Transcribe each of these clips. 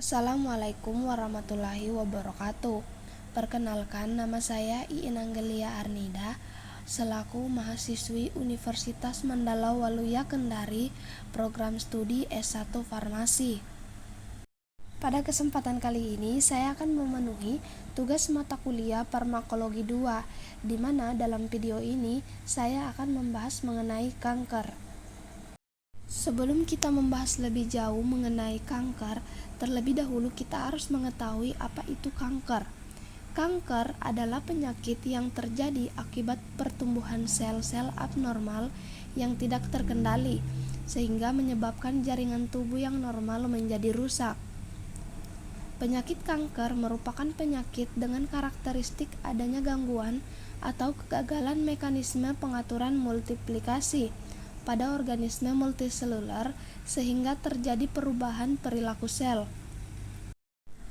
Assalamualaikum warahmatullahi wabarakatuh. Perkenalkan, nama saya Iin Anggelia Arnida selaku mahasiswi Universitas Mandala Waluya Kendari, program studi S1 Farmasi. Pada kesempatan kali ini saya akan memenuhi tugas mata kuliah Farmakologi 2, di mana dalam video ini saya akan membahas mengenai kanker. Sebelum kita membahas lebih jauh mengenai kanker, terlebih dahulu kita harus mengetahui apa itu kanker. Kanker adalah penyakit yang terjadi akibat pertumbuhan sel-sel abnormal yang tidak terkendali, sehingga menyebabkan jaringan tubuh yang normal menjadi rusak. Penyakit kanker merupakan penyakit dengan karakteristik adanya gangguan atau kegagalan mekanisme pengaturan multiplikasi pada organisme multiseluler sehingga terjadi perubahan perilaku sel.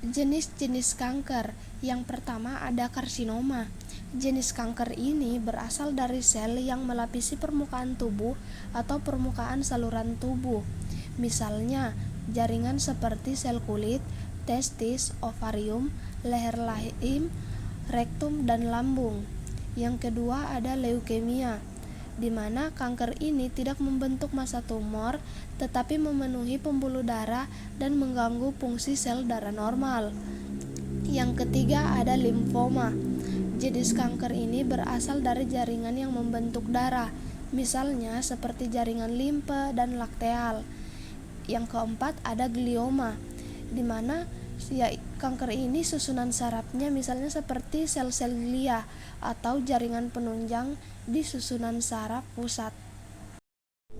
Jenis-jenis kanker. Yang pertama ada karsinoma. Jenis kanker ini berasal dari sel yang melapisi permukaan tubuh atau permukaan saluran tubuh. Misalnya, jaringan seperti sel kulit, testis, ovarium, leher rahim, rektum, dan lambung. Yang kedua ada leukemia, di mana kanker ini tidak membentuk massa tumor tetapi memenuhi pembuluh darah dan mengganggu fungsi sel darah normal. Yang ketiga ada limfoma. Jenis kanker ini berasal dari jaringan yang membentuk darah, misalnya seperti jaringan limfe dan lakteal. Yang keempat ada glioma, di mana kanker ini susunan sarafnya misalnya seperti sel-sel glia atau jaringan penunjang di susunan saraf pusat.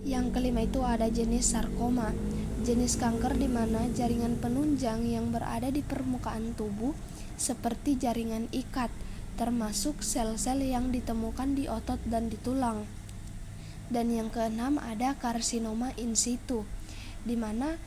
Yang kelima itu ada jenis sarkoma. Jenis kanker di mana jaringan penunjang yang berada di permukaan tubuh seperti jaringan ikat, termasuk sel-sel yang ditemukan di otot dan di tulang. Dan yang keenam ada karsinoma in situ, di mana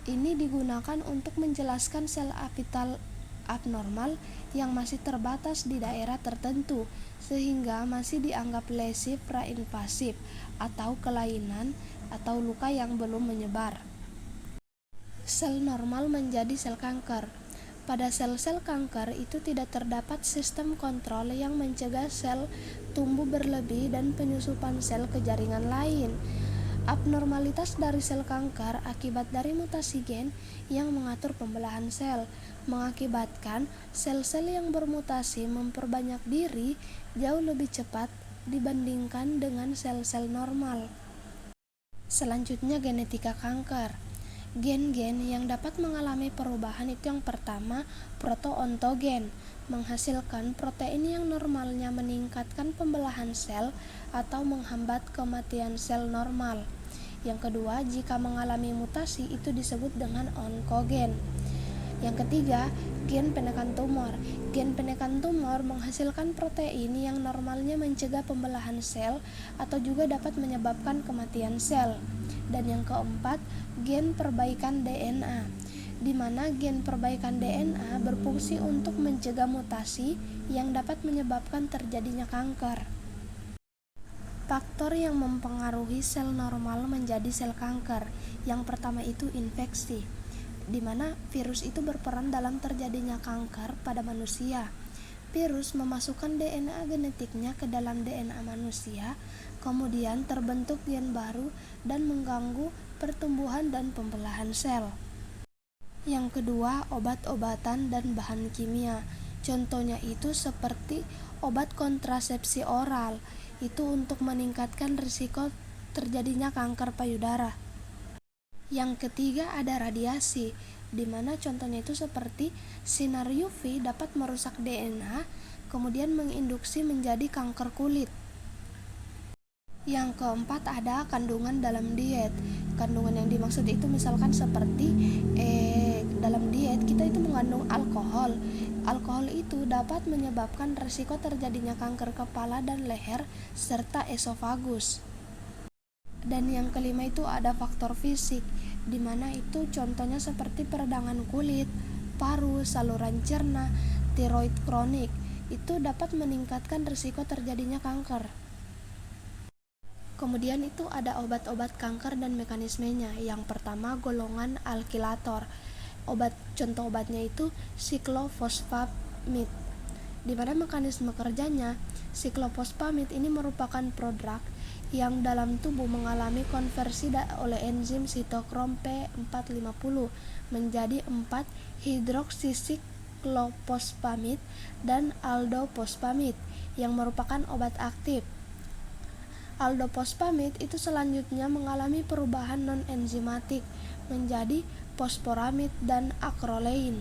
ini digunakan untuk menjelaskan sel apital abnormal yang masih terbatas di daerah tertentu sehingga masih dianggap lesi prainvasif atau kelainan atau luka yang belum menyebar. Sel normal menjadi sel kanker. Pada sel-sel kanker itu tidak terdapat sistem kontrol yang mencegah sel tumbuh berlebih dan penyusupan sel ke jaringan lain. Abnormalitas dari sel kanker akibat dari mutasi gen yang mengatur pembelahan sel, mengakibatkan sel-sel yang bermutasi memperbanyak diri jauh lebih cepat dibandingkan dengan sel-sel normal. Selanjutnya genetika kanker. Gen-gen yang dapat mengalami perubahan itu yang pertama proto-ontogen, menghasilkan protein yang normalnya meningkatkan pembelahan sel atau menghambat kematian sel normal. Yang kedua, jika mengalami mutasi itu disebut dengan onkogen. Yang ketiga, gen penekan tumor. Gen penekan tumor menghasilkan protein yang normalnya mencegah pembelahan sel atau juga dapat menyebabkan kematian sel. Dan yang keempat, gen perbaikan DNA, di mana gen perbaikan DNA berfungsi untuk mencegah mutasi yang dapat menyebabkan terjadinya kanker. Faktor yang mempengaruhi sel normal menjadi sel kanker. Yang pertama itu infeksi, di mana virus itu berperan dalam terjadinya kanker pada manusia. Virus memasukkan DNA genetiknya ke dalam DNA manusia, kemudian terbentuk gen baru dan mengganggu pertumbuhan dan pembelahan sel. Yang kedua, obat-obatan dan bahan kimia. Contohnya itu seperti obat kontrasepsi oral, itu untuk meningkatkan risiko terjadinya kanker payudara. Yang ketiga ada radiasi, di mana contohnya itu seperti sinar UV dapat merusak DNA, kemudian menginduksi menjadi kanker kulit. Yang keempat ada kandungan dalam diet. Kandungan yang dimaksud itu misalkan seperti dalam diet kita itu mengandung alkohol. Alkohol itu dapat menyebabkan risiko terjadinya kanker kepala dan leher serta esofagus. Dan yang kelima itu ada faktor fisik, di mana itu contohnya seperti peradangan kulit, paru, saluran cerna, tiroid kronik. Itu dapat meningkatkan risiko terjadinya kanker. Kemudian itu ada obat-obat kanker dan mekanismenya. Yang pertama golongan alkilator. Contoh obatnya itu siklofosfamid. Di mana mekanisme kerjanya, siklofosfamid ini merupakan prodrug yang dalam tubuh mengalami konversi oleh enzim sitokrom P450 menjadi 4-hidroksisiklofosfamid dan aldofosfamid yang merupakan obat aktif. Aldofosfamid itu selanjutnya mengalami perubahan non-enzimatik menjadi fosforamid dan akrolein.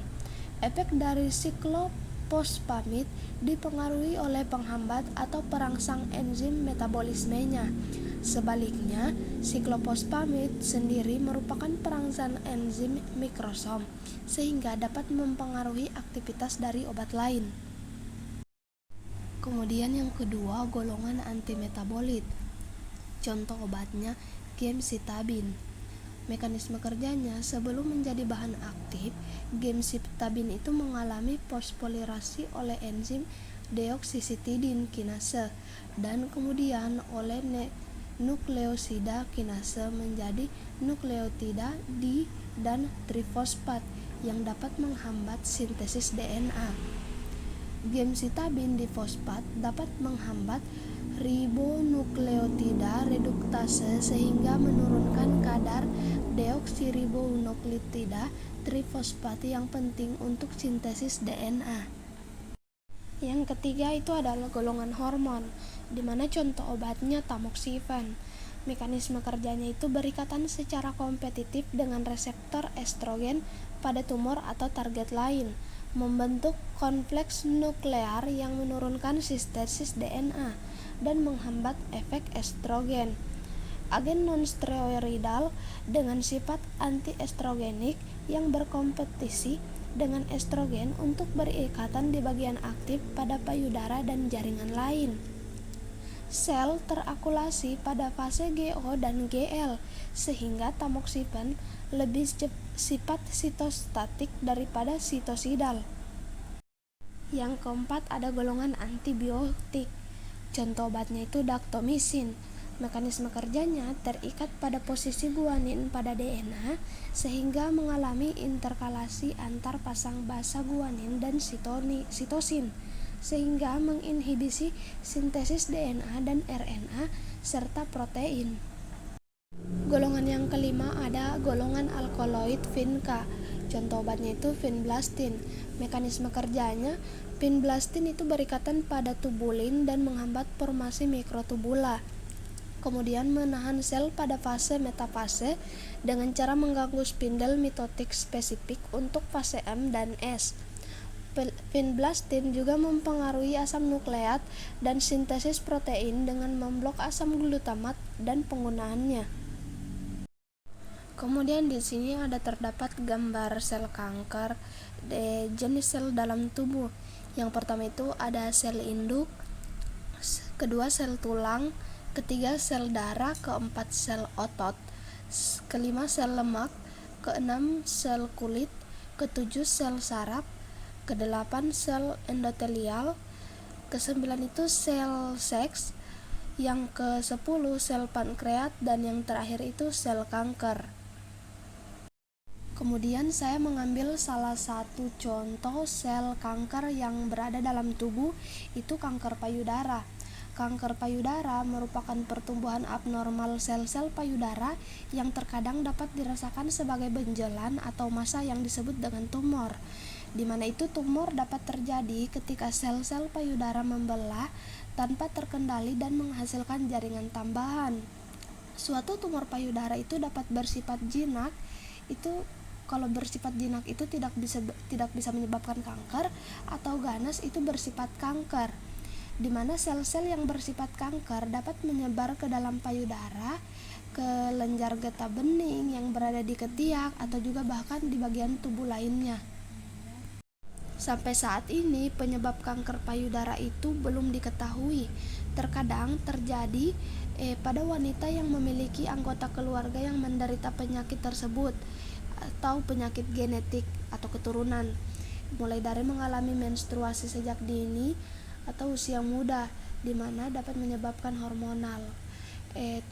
Efek dari siklofosfamid dipengaruhi oleh penghambat atau perangsang enzim metabolismenya. Sebaliknya, siklofosfamid sendiri merupakan perangsang enzim mikrosom sehingga dapat mempengaruhi aktivitas dari obat lain. Kemudian yang kedua, golongan antimetabolit. Contoh obatnya gemcitabin. Mekanisme kerjanya, sebelum menjadi bahan aktif, gemcitabin itu mengalami fosforilasi oleh enzim deoksisitidin kinase dan kemudian oleh nukleosida kinase menjadi nukleotida di dan trifosfat yang dapat menghambat sintesis DNA. Gemcitabin difosfat dapat menghambat ribonukleotida reduktase sehingga menurunkan kadar deoksiribonukleotida trifosfat yang penting untuk sintesis DNA. Yang ketiga itu adalah golongan hormon, di mana contoh obatnya tamoxifen. Mekanisme kerjanya itu berikatan secara kompetitif dengan reseptor estrogen pada tumor atau target lain, membentuk kompleks nuklear yang menurunkan sintesis DNA dan menghambat efek estrogen. Agen non-steroidal dengan sifat anti-estrogenik yang berkompetisi dengan estrogen untuk berikatan di bagian aktif pada payudara dan jaringan lain. Sel terakumulasi pada fase GO dan GL, sehingga tamoxifen lebih sifat sitostatik daripada sitosidal. Yang keempat ada golongan antibiotik. Contoh obatnya itu daktomisin. Mekanisme kerjanya terikat pada posisi guanin pada DNA sehingga mengalami interkalasi antar pasang basa guanin dan sitosin sehingga menginhibisi sintesis DNA dan RNA serta protein. Golongan yang kelima ada golongan alkaloid vinca. Contoh obatnya itu vinblastin. Mekanisme kerjanya, vinblastin itu berikatan pada tubulin dan menghambat formasi mikrotubula. Kemudian menahan sel pada fase metafase dengan cara mengganggu spindel mitotik spesifik untuk fase M dan S. Vinblastin juga mempengaruhi asam nukleat dan sintesis protein dengan memblok asam glutamat dan penggunaannya. Kemudian di sini ada terdapat gambar sel kanker, jenis sel dalam tubuh. Yang pertama itu ada sel induk, kedua sel tulang, ketiga sel darah, keempat sel otot, kelima sel lemak, keenam sel kulit, ketujuh sel saraf, kedelapan sel endotelial, kesembilan itu sel seks, yang ke-10 sel pankreas, dan yang terakhir itu sel kanker. Kemudian saya mengambil salah satu contoh sel kanker yang berada dalam tubuh, itu kanker payudara. Kanker payudara merupakan pertumbuhan abnormal sel-sel payudara yang terkadang dapat dirasakan sebagai benjolan atau massa yang disebut dengan tumor, di mana itu tumor dapat terjadi ketika sel-sel payudara membelah tanpa terkendali dan menghasilkan jaringan tambahan. Suatu tumor payudara itu dapat bersifat jinak, itu kalau bersifat jinak itu tidak bisa menyebabkan kanker, atau ganas itu bersifat kanker, di mana sel-sel yang bersifat kanker dapat menyebar ke dalam payudara, ke lenjar getah bening yang berada di ketiak, atau juga bahkan di bagian tubuh lainnya. Sampai saat ini penyebab kanker payudara itu belum diketahui. Terkadang terjadi pada wanita yang memiliki anggota keluarga yang menderita penyakit tersebut atau penyakit genetik atau keturunan, mulai dari mengalami menstruasi sejak dini atau usia muda, di mana dapat menyebabkan hormonal.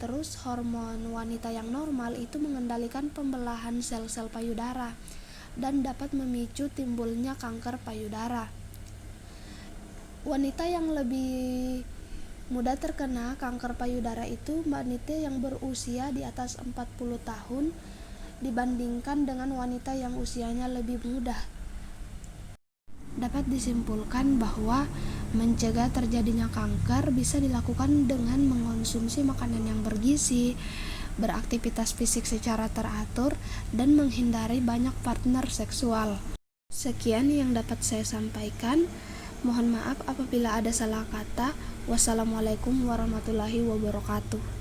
Terus hormon wanita yang normal itu mengendalikan pembelahan sel-sel payudara. dan dapat memicu timbulnya kanker payudara. Wanita yang lebih mudah terkena kanker payudara itu wanita yang berusia di atas 40 tahun dibandingkan dengan wanita yang usianya lebih muda. Dapat disimpulkan bahwa mencegah terjadinya kanker bisa dilakukan dengan mengonsumsi makanan yang bergizi, beraktivitas fisik secara teratur, dan menghindari banyak partner seksual. Sekian yang dapat saya sampaikan. Mohon maaf apabila ada salah kata. Wassalamualaikum warahmatullahi wabarakatuh.